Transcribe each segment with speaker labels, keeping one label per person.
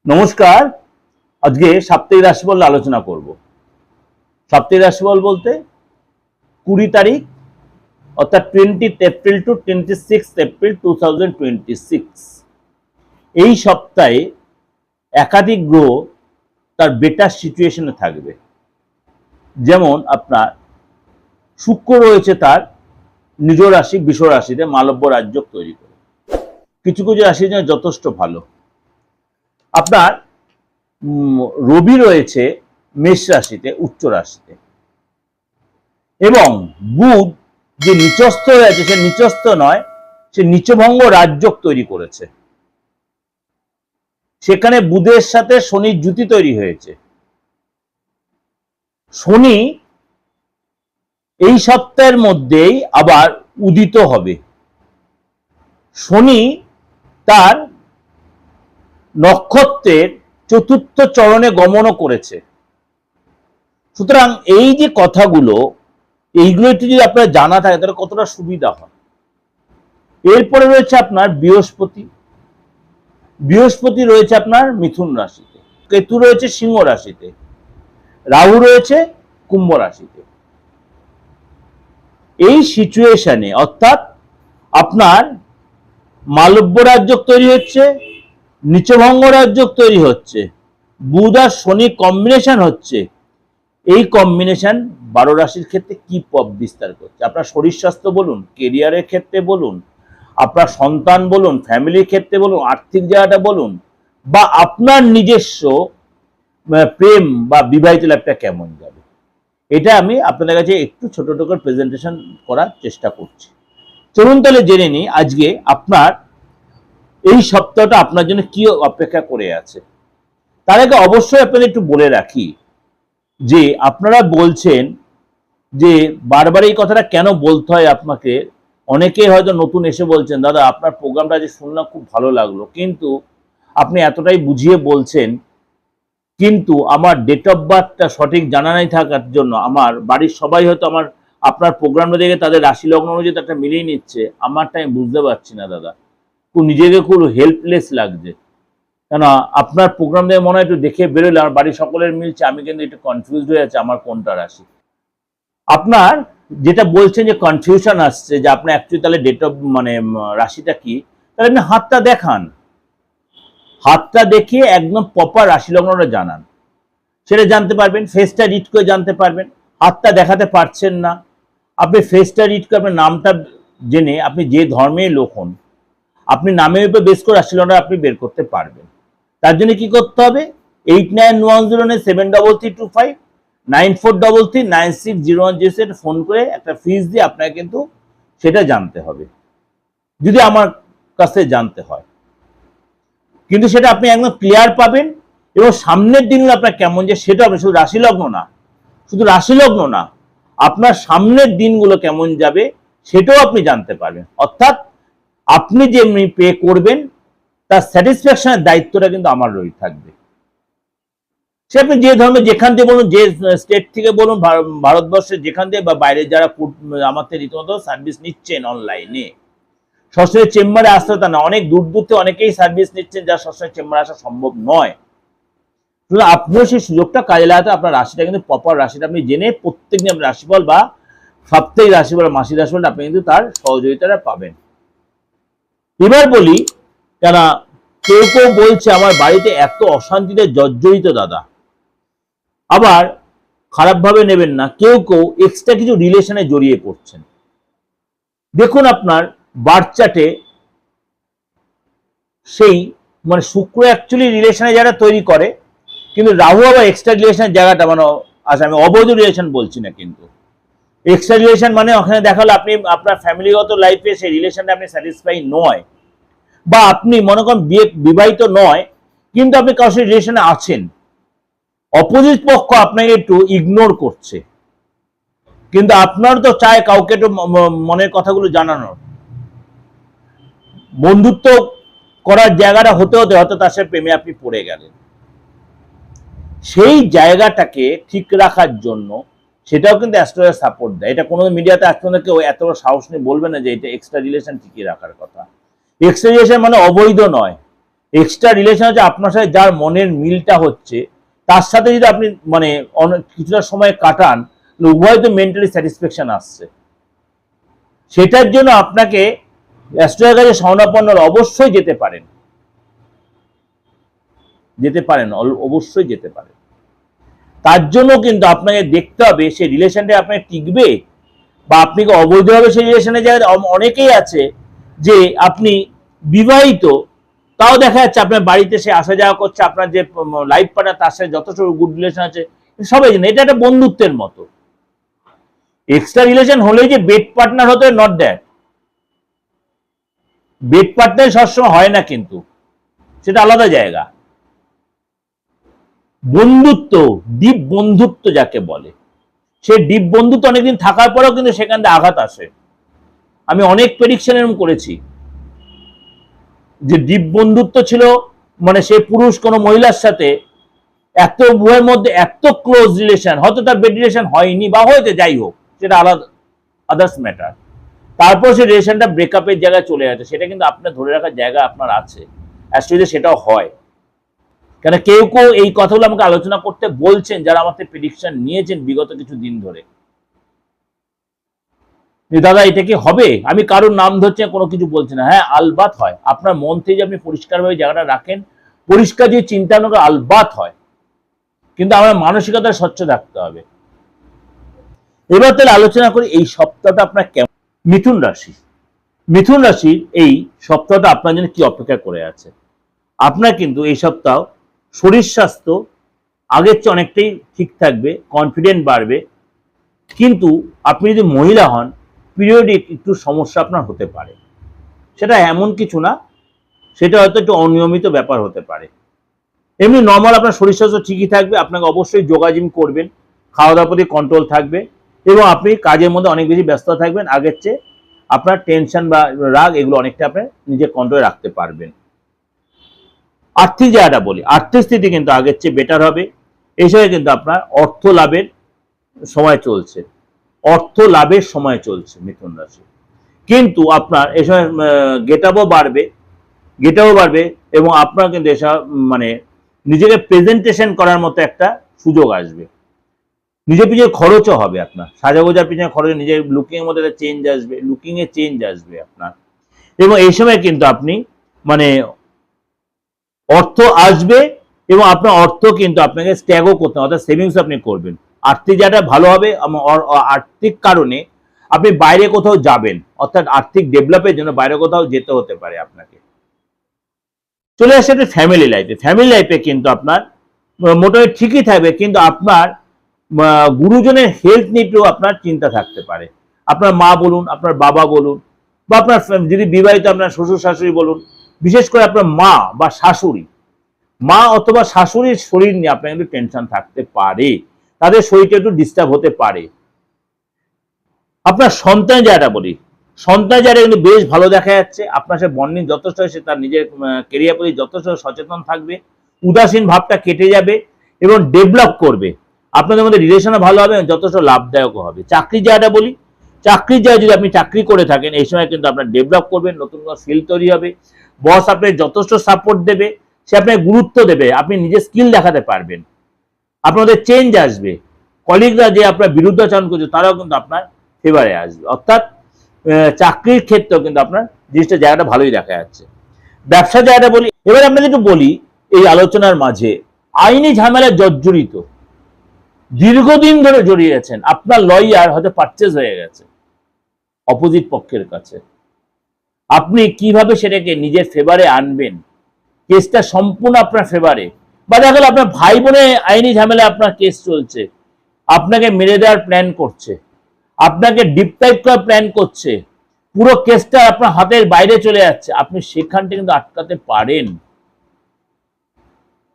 Speaker 1: নমস্কার। আজকে সাপ্তাহিক রাশিফল আলোচনা করব। সাপ্তাহিক রাশিফল বলতে 20 তারিখ অর্থাৎ 20 এপ্রিল টু 26 এপ্রিল 2026 এই সপ্তাহে একাধিক গ্রহ তার বেটার সিচুয়েশনে থাকবে। যেমন আপনার শুক্র রয়েছে তার নিজ রাশি বৃষ রাশিতে মালব্য রাজ্য তৈরি করে, কিছু কিছু রাশির জন্য যথেষ্ট ভালো। আপনার রবি রয়েছে মেষ রাশিতে উচ্চ রাশিতে, এবং বুধ যে নিচস্থ রয়েছে সে নিচস্থ নয়, সে নিচভঙ্গ রাজ্য তৈরি করেছে। সেখানে বুধের সাথে শনির জুতি তৈরি হয়েছে। শনি এই সপ্তাহের মধ্যেই আবার উদিত হবে। শনি তার নক্ষত্রের চতুর্থ চরণে গমনও করেছে। সুতরাং এই যে কথাগুলো, এইগুলো একটু যদি আপনার জানা থাকে তাহলে কতটা সুবিধা হয়। এরপরে রয়েছে আপনার বৃহস্পতি। বৃহস্পতি রয়েছে আপনার মিথুন রাশিতে, কেতু রয়েছে সিংহ রাশিতে, রাহু রয়েছে কুম্ভ রাশিতে। এই সিচুয়েশনে অর্থাৎ আপনার মালব্য রাজ্য তৈরি হচ্ছে, নিচভঙ্গ রাজ্য তৈরি হচ্ছে, বুধ আর শনি কম্বিনেশন হচ্ছে। এই কম্বিনেশন 12 রাশির ক্ষেত্রে কি প্রভাব বিস্তার করছে? আপনার শরীর স্বাস্থ্য বলুন, কেরিয়ারের ক্ষেত্রে বলুন, আপনার সন্তান বলুন, ফ্যামিলির ক্ষেত্রে বলুন, আর্থিক জায়গাটা বলুন, বা আপনার নিজস্ব প্রেম বা বিবাহিত লাইফটা কেমন যাবে, এটা আমি আপনাদের কাছে একটু ছোট ছোট করে প্রেজেন্টেশন করার চেষ্টা করছি। চলুন তাহলে জেনে নিই আজকে আপনার এই সপ্তাহটা আপনার জন্য কি অপেক্ষা করে আছে। তার আগে অবশ্যই আপনাদের একটু বলে রাখি যে আপনারা বলছেন যে বারবার এই কথাটা কেন বলতে হয় আপনাকে। অনেকেই হয়তো নতুন এসে বলছেন, দাদা আপনার প্রোগ্রামটা আজ শুনলাম, খুব ভালো লাগলো, কিন্তু আপনি এতটাই বুঝিয়ে বলছেন, কিন্তু আমার ডেট অফ বার্থটা সঠিক জানা নাই থাকার জন্য আমার বাড়ির সবাই হয়তো আপনার প্রোগ্রামটা দেখে তাদের রাশি লগ্ন অনুযায়ী একটা মিলিয়ে নিচ্ছে, আমারটা আমি বুঝতে পারছি না দাদা। নিজেকে খুব হেল্পলেস লাগছে, কেন আপনার প্রোগ্রাম দেখে মনে হয় একটু দেখে বেরোলে আমার বাড়ির সকলের মিলছে, আমি কিন্তু একটু কনফিউজড হয়ে যাচ্ছে আমার কোনটা রাশি। আপনার যেটা বলছেন যে কনফিউশন আসছে যে আপনার অ্যাকচুয়ালি তাহলে ডেট অফ রাশিটা কি, তাহলে আপনি হাতটা দেখান, হাতটা দেখিয়ে একদম প্রপার রাশি লগ্নটা জানান, সেটা জানতে পারবেন। ফেসটা রিড করে জানতে পারবেন। হাতটা দেখাতে পারছেন না, আপনি ফেসটা রিড করে আপনার নামটা জেনে আপনি যে ধর্মের লোক হন, আপনি নামের উপর বেস করে রাশি লগ্নটা আপনি বের করতে পারবেন। তার জন্য কি করতে হবে? 8910733325 94339601 ফোন করে একটা ফিস দিয়ে আপনাকে কিন্তু সেটা জানতে হবে, যদি আমার কাছে জানতে হয়। কিন্তু সেটা আপনি একদম ক্লিয়ার পাবেন, এবং সামনের দিনগুলো আপনার কেমন যে সেটা আপনি শুধু রাশি লগ্ন না, আপনার সামনের দিনগুলো কেমন যাবে সেটাও আপনি জানতে পারবেন। অর্থাৎ আপনি যে পে করবেন তার স্যাটিসফ্যাকশনের দায়িত্বটা কিন্তু আমার রয়ে থাকবে। সে আপনি যে ধরনের যেখান থেকে বলুন, যে স্টেট থেকে বলুন, ভারতবর্ষের যেখান থেকে বা বাইরে যারা আমার থেকে রীতিমতো সার্ভিস নিচ্ছেন অনলাইনে, সরাসরি চেম্বারে আসতে তা না, অনেক দূর দূর থেকে অনেকেই সার্ভিস নিচ্ছেন যা সরাসরি চেম্বারে আসা সম্ভব নয়। আপনিও সেই সুযোগটা কাজে লাগাতে আপনার রাশিটা কিন্তু প্রপার রাশিটা আপনি জেনে প্রত্যেকদিন আপনার রাশিফল বা সাপ্তাহিক রাশিফল মাসিক রাশিফলটা আপনি কিন্তু তার সহযোগিতাটা পাবেন। এবার বলি, কেন কেউ কেউ বলছে আমার বাড়িতে এত অশান্তিতে জর্জরিত দাদা, আবার খারাপভাবে নেবেন না, কেউ কেউ এক্সট্রা কিছু রিলেশনে জড়িয়ে পড়ছেন। দেখুন আপনার বার্থ চার্টে সেই শুক্র অ্যাকচুয়ালি রিলেশনে যারা তৈরি করে, কিন্তু রাহু আবার এক্সট্রা রিলেশনের জায়গাটা আচ্ছা আমি অবৈধ রিলেশন বলছি না, কিন্তু এক্সট্রা রিলেশন ওখানে দেখালো আপনি আপনার ফ্যামিলিগত লাইফে সেই রিলেশনে আপনি স্যাটিসফাই নয়, বা আপনি মনে করেন বিবাহিত নয় কিন্তু আপনি কারোর সাথে রিলেশনে আছেন, অপোজিট পক্ষ আপনাকে একটু ইগনোর করছে, কিন্তু আপনার তো চায় কাউকে একটু মনের কথাগুলো জানানোর, বন্ধুত্ব করার জায়গাটা হতে হতে হয়তো তার সাথে প্রেমে আপনি পড়ে গেলেন। সেই জায়গাটাকে ঠিক রাখার জন্য সেটাও কিন্তু অ্যাস্ট্রোলজার সাপোর্ট দেয়। এটা কোনো মিডিয়াতে অ্যাস্ট্রোলজার কেউ এত সাহস নিয়ে বলবে না যে এটা এক্সট্রা রিলেশন ঠিকই রাখার কথা। এক্সট্রা রিলেশন অবৈধ নয়, এক্সট্রা রিলেশন হচ্ছে আপনার সাথে যার মনের মিলটা হচ্ছে তার সাথে যদি আপনি মানে কিছুটা সময় কাটান, উভয় তো মেন্টালি স্যাটিসফ্যাকশন আসছে। সেটার জন্য আপনাকে অ্যাস্ট্রোলজারের কাছে শরণাপন্ন অবশ্যই যেতে পারেন, অবশ্যই যেতে পারেন। তার জন্য কিন্তু আপনাকে দেখতে হবে সেই রিলেশনটা আপনার টিকবে, বা আপনি কি অবৈধভাবে সেই রিলেশনে যায়। অনেকেই আছে যে আপনি বিবাহিত, তাও দেখা যাচ্ছে আপনার বাড়িতে সে আসা যাওয়া করছে, আপনার যে লাইফ পার্টনার তার সাথে যথেষ্ট গুড রিলেশন আছে, সবাই জানে এটা একটা বন্ধুত্বের মতো। এক্সট্রা রিলেশন হলেই যে বেড পার্টনার হতে, নট দ্যাট। বেড পার্টনার সবসময় হয় না, কিন্তু সেটা আলাদা জায়গা। বন্ধুত্ব, ডিপ বন্ধুত্ব যাকে বলে, সে ডিপ বন্ধুত্ব অনেকদিন থাকার পরেও কিন্তু সেখান থেকে আঘাত আসে। আমি অনেক প্রেডিকশন এরকম করেছি যে ডিপ বন্ধুত্ব ছিল মানে সে পুরুষ কোনো মহিলার সাথে এত উভয়ের মধ্যে এত ক্লোজ রিলেশন, হয়তো তার বেড রিলেশন হয়নি বা হয়েছে, যাই হোক সেটা আলাদা, আদার্স ম্যাটার। তারপর সে রিলেশনটা ব্রেকআপের জায়গায় চলে যাচ্ছে, সেটা কিন্তু আপনার ধরে রাখার জায়গা আপনার আছে। অ্যাকচুয়ালি সেটাও হয়, কেন কেউ কেউ এই কথাগুলো আমাকে আলোচনা করতে বলছেন যারা আমার থেকে প্রেডিকশন নিয়েছেন বিগত কিছু দিন ধরে। দাদা এটা কি হবে, আমি কারোর নাম ধরছি কোনো কিছু বলছি না। হ্যাঁ আলবাত হয়, আপনার মন থেকে আপনি পরিষ্কারভাবে জায়গাটা রাখেন, পরিষ্কার যে চিন্তা ভাবনা আলবাত হয়, কিন্তু আমার মানসিকতা স্বচ্ছ থাকতে হবে। এবার তাহলে আলোচনা করি এই সপ্তাহটা আপনার কেমন। মিথুন রাশি, মিথুন রাশির এই সপ্তাহটা আপনার জন্য কি অপেক্ষা করে আছে। আপনার কিন্তু এই সপ্তাহ শরীর স্বাস্থ্য আগের চেয়ে অনেকটাই ঠিক থাকবে, কনফিডেন্ট বাড়বে, কিন্তু আপনি যদি মহিলা হন পিরিয়ডিক একটু সমস্যা আপনার হতে পারে। সেটা এমন কিছু না, সেটা হয়তো একটু অনিয়মিত ব্যাপার হতে পারে। এমনি নর্মাল আপনার শরীর স্বাস্থ্য ঠিকই থাকবে। আপনাকে অবশ্যই যোগাজিম করবেন, খাওয়া দাওয়ার প্রতি কন্ট্রোল থাকবে, এবং আপনি কাজের মধ্যে অনেক বেশি ব্যস্ত থাকবেন আগের চেয়ে। আপনার টেনশন বা রাগ এগুলো অনেকটা আপনি নিজের কন্ট্রোলে রাখতে পারবেন। আর্থিক জায়গাটা বলি, আর্থিক স্থিতি কিন্তু আগের চেয়ে বেটার হবে। এই সময় কিন্তু আপনার অর্থ লাভের সময় চলছে, অর্থ লাভের সময় চলছে মিথুন রাশি। কিন্তু আপনার এই সময় গেটআপও বাড়বে, এবং আপনার কিন্তু এসব মানে নিজেকে প্রেজেন্টেশন করার মতো একটা সুযোগ আসবে। নিজের পিছনে খরচও হবে, আপনার সাজাগোজার পিছনে খরচ, নিজের লুকিং এর মধ্যে একটা চেঞ্জ আসবে, লুকিং এ চেঞ্জ আসবে আপনার। এবং এই সময় কিন্তু আপনি মানে অর্থ আসবে, এবং আপনার অর্থ কিন্তু আপনাকে স্ট্যাগও করতে হবে, অর্থাৎ সেভিংস আপনি করবেন। আর্থিক জায়গাটা ভালো হবে, আর্থিক কারণে আপনি বাইরে কোথাও যাবেন, অর্থাৎ আর্থিক ডেভেলপের জন্য বাইরে কোথাও যেতে হতে পারে আপনাকে। চলে আসছে ফ্যামিলি লাইফে, ফ্যামিলি লাইফে কিন্তু আপনার মোটামুটি ঠিকই থাকবে, কিন্তু আপনার গুরুজনের হেলথ নিয়েও আপনার চিন্তা থাকতে পারে। আপনার মা বলুন, আপনার বাবা বলুন, বা আপনার যদি বিবাহিত আপনার শ্বশুর শাশুড়ি বলুন, বিশেষ করে আপনার মা বা শাশুড়ি, মা অথবা শাশুড়ির শরীর নিয়ে আপনার কিন্তু টেনশন থাকতে পারে, তাদের শরীরটা একটু ডিস্টার্ব হতে পারে। আপনার সন্তান জায়গাটা বলি, সন্তান জায়গাটা কিন্তু বেশ ভালো দেখা যাচ্ছে। আপনার সাথে বন্ডিং যথেষ্ট, সে তার নিজের কেরিয়ার প্রতি যথেষ্ট সচেতন থাকবে, উদাসীন ভাবটা কেটে যাবে এবং ডেভেলপ করবে। আপনাদের মধ্যে রিলেশনও ভালো হবে, যথেষ্ট লাভদায়কও হবে। চাকরি জায়গাটা বলি, চাকরির জায়গায় যদি আপনি চাকরি করে থাকেন এই সময় কিন্তু আপনার ডেভেলপ করবেন, নতুন নতুন স্কিল তৈরি হবে, বস আপনাকে যথেষ্ট সাপোর্ট দেবে, সে আপনাকে গুরুত্ব দেবে, আপনি নিজের স্কিল দেখাতে পারবেন, আপনাদের চেঞ্জ আসবে। কলিগরা যে আপনার বিরুদ্ধাচরণ করছে তারাও কিন্তু আপনার ফেভারে আসবে, অর্থাৎ চাকরির ক্ষেত্রেও কিন্তু আপনার জিনিসটা জায়গাটা ভালোই দেখা যাচ্ছে। ব্যবসা জায়গাটা বলি, এবার আপনাদের একটু বলি এই আলোচনার মাঝে আইনি ঝামেলা জর্জরিত, দীর্ঘদিন ধরে জড়িয়ে আছেন, আপনার লয়ার হয়তো পারচেজ হয়ে গেছে অপোজিট পক্ষের কাছে, আপনি কিভাবে সেটাকে নিজের ফেভারে আনবেন, কেসটা সম্পূর্ণ আপনার ফেভারে। বা দেখা গেল আপনার ভাই বোনে আইনি ঝামেলা, আপনার কেস চলছে, আপনাকে মেরে দেওয়ার প্ল্যান করছে, আপনাকে ডিপ্রাইভ করার প্ল্যান করছে, পুরো কেসটা আপনার হাতের বাইরে চলে যাচ্ছে, আপনি সেখানটা কিন্তু আটকাতে পারেন,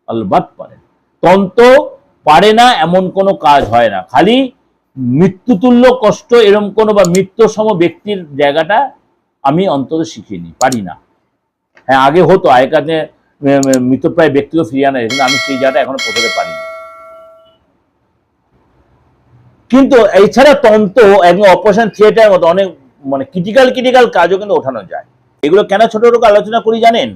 Speaker 1: আলবাত পারেন। তন্ত্র পারে না এমন কোনো কাজ হয় না, খালি মৃত্যুতুল্য কষ্ট এরকম কোনো বা মৃত্যুসম ব্যক্তির জায়গাটা আমি অন্তত শিখিনি, পারি না। হ্যাঁ আগে হতো, আগেকার মৃতপ্রায় ব্যক্তিও ফিরিয়ে আনা, কিন্তু আমি সেই জায়গাটা এখনো পৌঁছতে পারিনি। কিন্তু এছাড়া তন্ত্র একদম অপারেশন থিয়েটারের মতো অনেক মানে ক্রিটিক্যাল কাজও কিন্তু ওঠানো যায়। এগুলো কেন ছোট ছোট আলোচনা করি জানেন,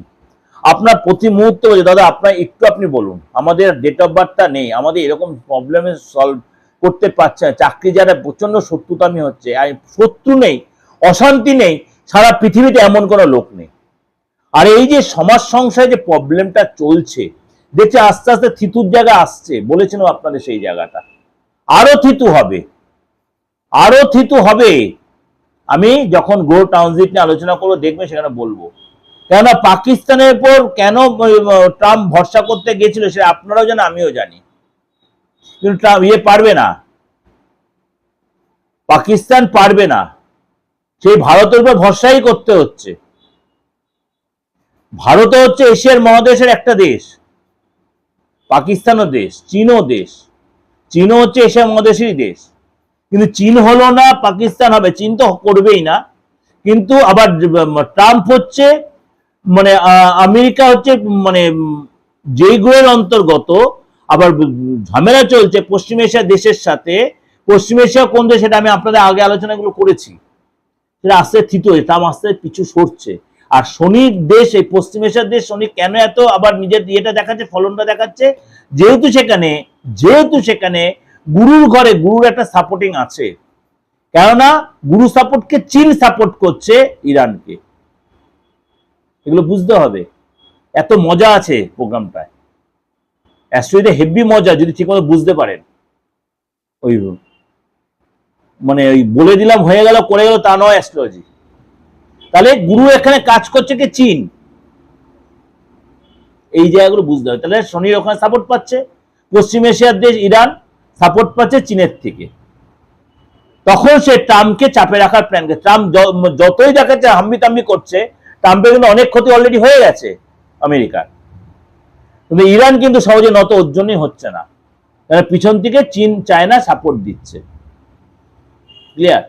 Speaker 1: আপনার প্রতি মুহূর্তে বলছে দাদা আপনার একটু আপনি বলুন, আমাদের ডেট অফ বার্থটা নেই, আমাদের এরকম প্রবলেমে সলভ করতে পারছে না, চাকরি যারা প্রচন্ড শত্রুতামি হচ্ছে, আর শত্রু নেই, অশান্তি নেই, সারা পৃথিবীতে এমন কোনো লোক নেই। আর এই যে সমাজ সংসারে যে প্রবলেমটা চলছে, দেখছে আস্তে আস্তে থিতুর জায়গা আসছে, বলেছিলাম আপনাদের সেই জায়গাটা আরো থিতু হবে, আরো থিতু হবে। আমি যখন গো ট্রানজিট নিয়ে আলোচনা করবো দেখবেন সেখানে বলবো। কেননা পাকিস্তানের উপর কেন ট্রাম্প ভরসা করতে গেছিল সেটা আপনারাও জানেন, আমিও জানি, কিন্তু ট্রাম্প পারবে না, পাকিস্তান পারবে না, সেই ভারতের উপর ভরসাই করতে হচ্ছে। ভারত হচ্ছে এশিয়ার মহাদেশের একটা দেশ, পাকিস্তানও দেশ, চীনও দেশ, চীনও হচ্ছে এশিয়া মহাদেশেরই দেশ, কিন্তু চীন হলো না, পাকিস্তান হবে, চীন তো করবেই না। কিন্তু আবার ট্রাম্প হচ্ছে মানে আমেরিকা হচ্ছে মানে যেই গ্রহের অন্তর্গত, আবার ঝামেলা চলছে পশ্চিম এশিয়া দেশের সাথে। পশ্চিম এশিয়া কোন দেশ সেটা আমি আপনাদের আগে আলোচনাগুলো করেছি, সেটা আস্তে থিত হয়ে ট্রাম্প আস্তে পিছু সরছে। আর শনির দেশ, এই পশ্চিম এশিয়ার দেশ শনি কেন এত আবার নিজের ইয়েটা দেখাচ্ছে, ফলনটা দেখাচ্ছে, যেহেতু সেখানে গুরুর ঘরে গুরুর একটা সাপোর্টিং আছে। কেননা গুরু সাপোর্টকে চীন সাপোর্ট করছে ইরানকে, এগুলো বুঝতে হবে। এত মজা আছে প্রোগ্রামটায়, অ্যাস্ট্রোলজিতে হেভি মজা যদি ঠিকমতো বুঝতে পারেন। ওই মানে ওই বলে দিলাম হয়ে গেল করে গেল তা নয় অ্যাস্ট্রোলজি। তাহলে গুরু এখানে কাজ করছে কি চীন, এই জায়গাগুলো বুঝতে হবে। তাহলে শনির ওখানে সাপোর্ট পাচ্ছে, পশ্চিম এশিয়ার দেশ ইরান সাপোর্ট পাচ্ছে চীনের থেকে। তখন সে ট্রাম্পকে চাপে রাখার প্ল্যান করে, ট্রাম্প যতই দেখাচ্ছে হাম্বি তাম্বি করছে, ট্রাম্পের কিন্তু অনেক ক্ষতি অলরেডি হয়ে গেছে আমেরিকার, কিন্তু ইরান কিন্তু সহজে নত ওর জন্যই হচ্ছে না, কারণ পিছন থেকে চীন চায়না সাপোর্ট দিচ্ছে। ক্লিয়ার?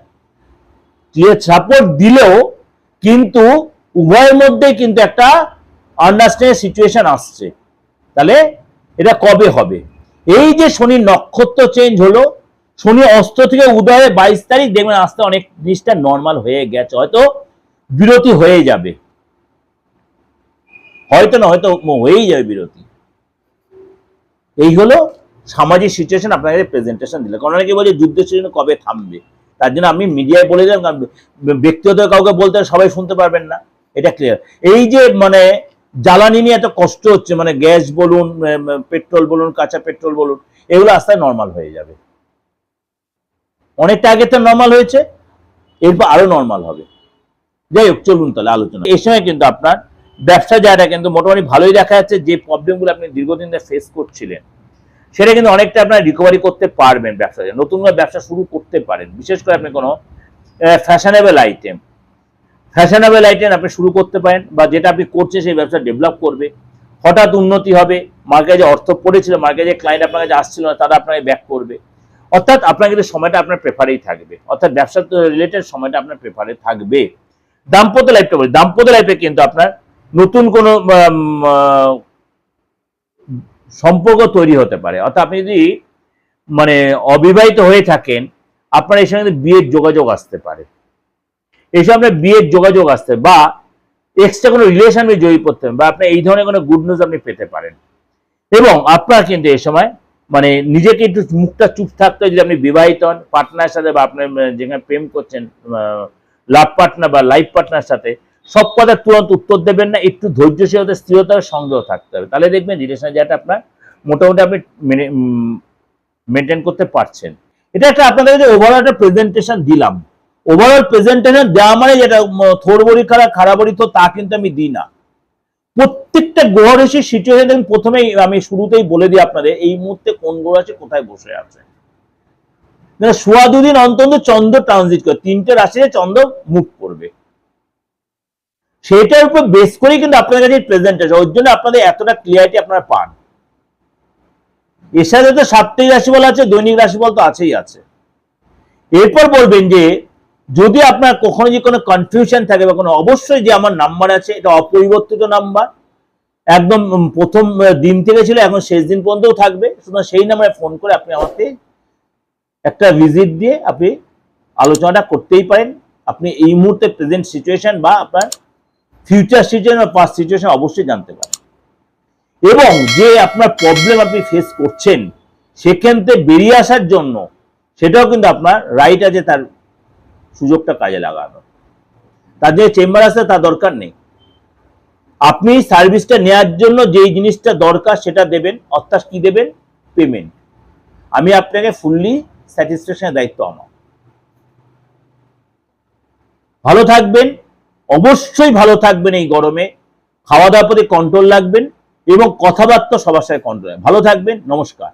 Speaker 1: সাপোর্ট দিলেও কিন্তু উভয়ের মধ্যে কিন্তু একটা আন্ডারস্ট্যান্ডিং সিচুয়েশন আসছে। তাহলে এটা কবে হবে? এই যে শনি নক্ষত্র চেঞ্জ হলো, শনি অস্ত থেকে উদয়ে 22 তারিখ দেখবেন আস্তে অনেক জিনিসটা নর্মাল হয়ে গেছে, হয়তো বিরতি হয়ে যাবে, হয়তো না হয়তো হয়েই যাবে বিরতি। এই হলো সামাজিক সিচুয়েশন আপনাদের প্রেজেন্টেশন দিলে। কারণ অনেকে বলছে যুদ্ধ সিজন কবে থামবে, তার জন্য আমি মিডিয়ায় বলে দিলাম, ব্যক্তিগত কাউকে বলতে সবাই শুনতে পারবেন না, এটা ক্লিয়ার। এই যে মানে জ্বালানি নিয়ে এত কষ্ট হচ্ছে, মানে গ্যাস বলুন, পেট্রোল বলুন, কাঁচা পেট্রোল বলুন, এগুলো আস্তে নর্মাল হয়ে যাবে। অনেকটা আগে তো নর্মাল হয়েছে, এরপর আরো নর্মাল হবে। যাই হোক, চলুন তাহলে আলোচনা। এই সময় কিন্তু আপনার ব্যবসা জায়গাটা কিন্তু মোটামুটি ভালোই দেখা যাচ্ছে। যে প্রবলেমগুলো আপনি দীর্ঘদিন ধরে ফেস করছিলেন সেটা কিন্তু অনেকটা আপনার রিকভারি করতে পারবেন। ব্যবসা নতুন ব্যবসা শুরু করতে পারেন, বিশেষ করে আপনি কোনো ফ্যাশনেবল আইটেম আপনি শুরু করতে পারেন, বা যেটা আপনি করছেন সেই ব্যবসা ডেভেলপ করবে, হঠাৎ উন্নতি হবে। মার্কেটে যে অর্থ পড়েছিল, মার্কেটে যে ক্লায়েন্ট আপনার কাছে আসছিল না, তারা আপনাকে ব্যাক করবে। অর্থাৎ আপনার কিন্তু সময়টা আপনার প্রেফারেই থাকবে, অর্থাৎ ব্যবসা রিলেটেড সময়টা আপনার প্রেফারে থাকবে। দাম্পত্য লাইফটা বলি, দাম্পত্য লাইফে কিন্তু আপনার নতুন কোনো সম্পর্ক তৈরি হতে পারে। অর্থাৎ আপনি যদি মানে অবিবাহিত হয়ে থাকেন, আপনার এই সঙ্গে বিয়ের যোগাযোগ আসতে পারে, এইসব আপনার বিয়ের যোগাযোগ আসতে, বা এক্সট্রা কোনো রিলেশন আপনি জড়িয়ে পড়তে পারেন, বা আপনি এই ধরনের কোনো গুড নিউজ আপনি পেতে পারেন। এবং আপনার কিন্তু এই সময় মানে নিজেকে একটু মুখটা চুপ থাকতে হয়। যদি আপনি বিবাহিত হন, পার্টনারের সাথে বা আপনার যেখানে প্রেম করছেন লাভ পার্টনার বা লাইফ পার্টনার সাথে, সব কথা তুরন্ত উত্তর দেবেন না, একটু ধৈর্যশীলতা স্থিরতার সংগ্রহ থাকতে হবে। তাহলে দেখবেন রিলেশন যেটা আপনার মোটামুটি আপনি মেনটেন করতে পারছেন। এটা একটা আপনাদের কাছে ওভারঅল একটা প্রেজেন্টেশন দিলাম। ওভারঅল প্রেজেন্টেশন দেওয়া মানে যেটা থোড়বড়ি খারাপড়ি তো তা কিন্তু আমি দিই না। প্রত্যেকটা গ্রহ রাশির সিচুয়েশন প্রথমেই আমি শুরুতেই বলে দিই আপনাদের, এই মুহূর্তে কোন গ্রহ রাশি কোথায় বসে আছে। সোয়া দুদিন অন্তত চন্দ্র ট্রানজিট করে, 3টে রাশিতে চন্দ্র মুভ করবে, সেটার উপর বেস করেই কিন্তু আপনাদের কাছে প্রেজেন্টেশন। ওর জন্য আপনাদের এতটা ক্লিয়ারিটি আপনারা পান। এর সাথে তো সাপ্তাহিক রাশিফল আছে, দৈনিক রাশিফল তো আছেই আছে। এরপর বলবেন যে যদি আপনার কখনো যে কোনো কনফিউশন থাকে বা কোনো, অবশ্যই যে আমার নাম্বার আছে এটা অপরিবর্তিত নাম্বার, একদম প্রথম দিন থেকে ছিল, এখন শেষ দিন পর্যন্তও থাকবে। সুতরাং সেই নাম্বারে ফোন করে আপনি আমাকে একটা ভিজিট দিয়ে আপনি আলোচনাটা করতেই পারেন। আপনি এই মুহূর্তে প্রেজেন্ট সিচুয়েশন বা আপনার ফিউচার সিচুয়েশন বা পাস্ট সিচুয়েশন অবশ্যই জানতে পারেন, এবং যে আপনার প্রবলেম আপনি ফেস করছেন সেখান থেকে বেরিয়ে আসার জন্য সেটাও কিন্তু আপনার রাইট আছে, তার সুযোগটা কাজে লাগানো। তার যে চেম্বার আসতে তার দরকার নেই, আপনি সার্ভিসটা নেওয়ার জন্য যেই জিনিসটা দরকার সেটা দেবেন, অর্থাৎ কি দেবেন? পেমেন্ট। আমি আপনাকে ফুললি স্যাটিসফ্যাকশনের দায়িত্ব আমার। ভালো থাকবেন, অবশ্যই ভালো থাকবেন এই গরমে, খাওয়া দাওয়ার প্রতি কন্ট্রোল রাখবেন এবং কথাবার্তা সবার সাথে কন্ট্রোল। ভালো থাকবেন, নমস্কার।